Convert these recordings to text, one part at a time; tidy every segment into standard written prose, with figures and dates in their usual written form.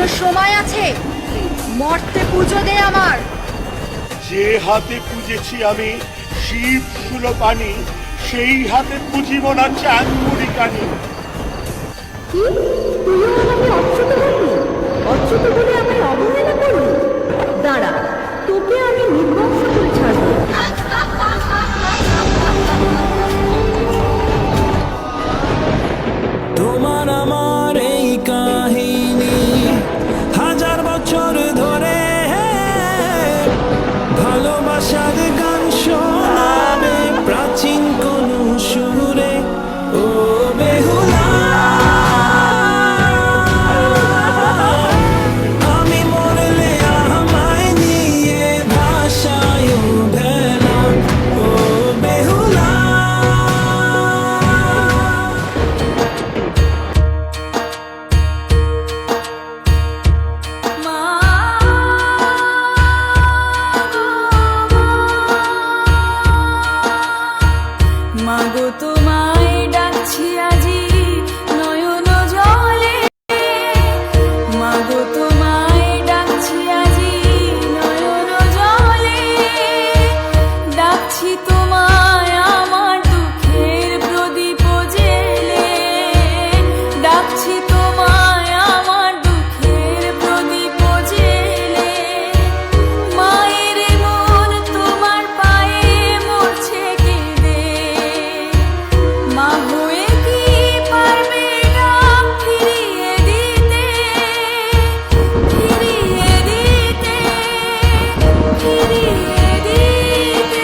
এখনো সময় আছে, মর্তে পুজো দে আমার। যে হাতে পুজেছি আমি শিব সুলপানি, সেই হাতে পুজিব না চাঁদমুড়ি কানি। অচ্যুত বলে আমায় অবহেলা করলি? দাঁড়া, তোকে আমি নির্বংশ করে ছাড়বো। তোমার আমার এই কাহিনী হাজার বছর ধরে ভালোবাসার গান শোনাবে প্রাচীন কোন সুরে। ও বেহুলা, আমি মরলে আমায় নিয়ে ভাষায় ভেলা। ও বেহুলা, মাগো তোমায় ডাকছি আজি নয়ন জলে, মাগো তোমায় ডাকছি আজি নয়ন জলে, ডাকছি তোমায় আমার দুঃখের প্রদীপ জেলে, ডাকছি তোমায় আমার দুঃখের প্রদীপ জেলে। মায়ের মন তোমার পায়ে মরছে কেঁদে, মা হয়ে কি পারবে ডাক ফিরিয়ে দিতে, ফিরিয়ে দিতে, ফিরিয়ে দিতে।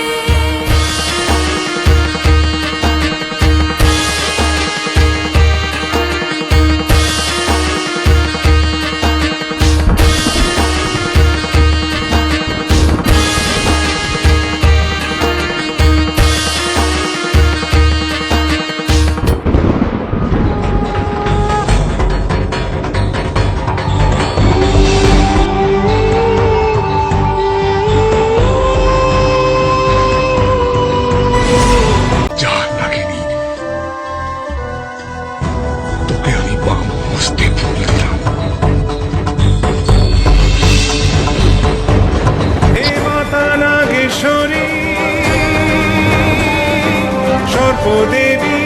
যা লাগেনি, তোকে আমি বাম হস্তে ফুল দিলাম। হে মাতা নাগেশ্বরী, সর্পদেবী,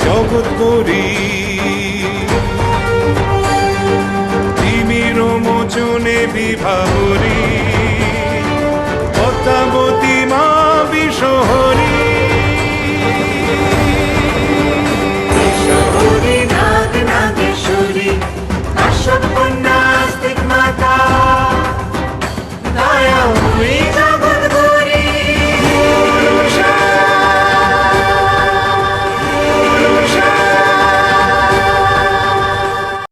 জগৎপুরী, তিমির মোচনে বিভাবরী,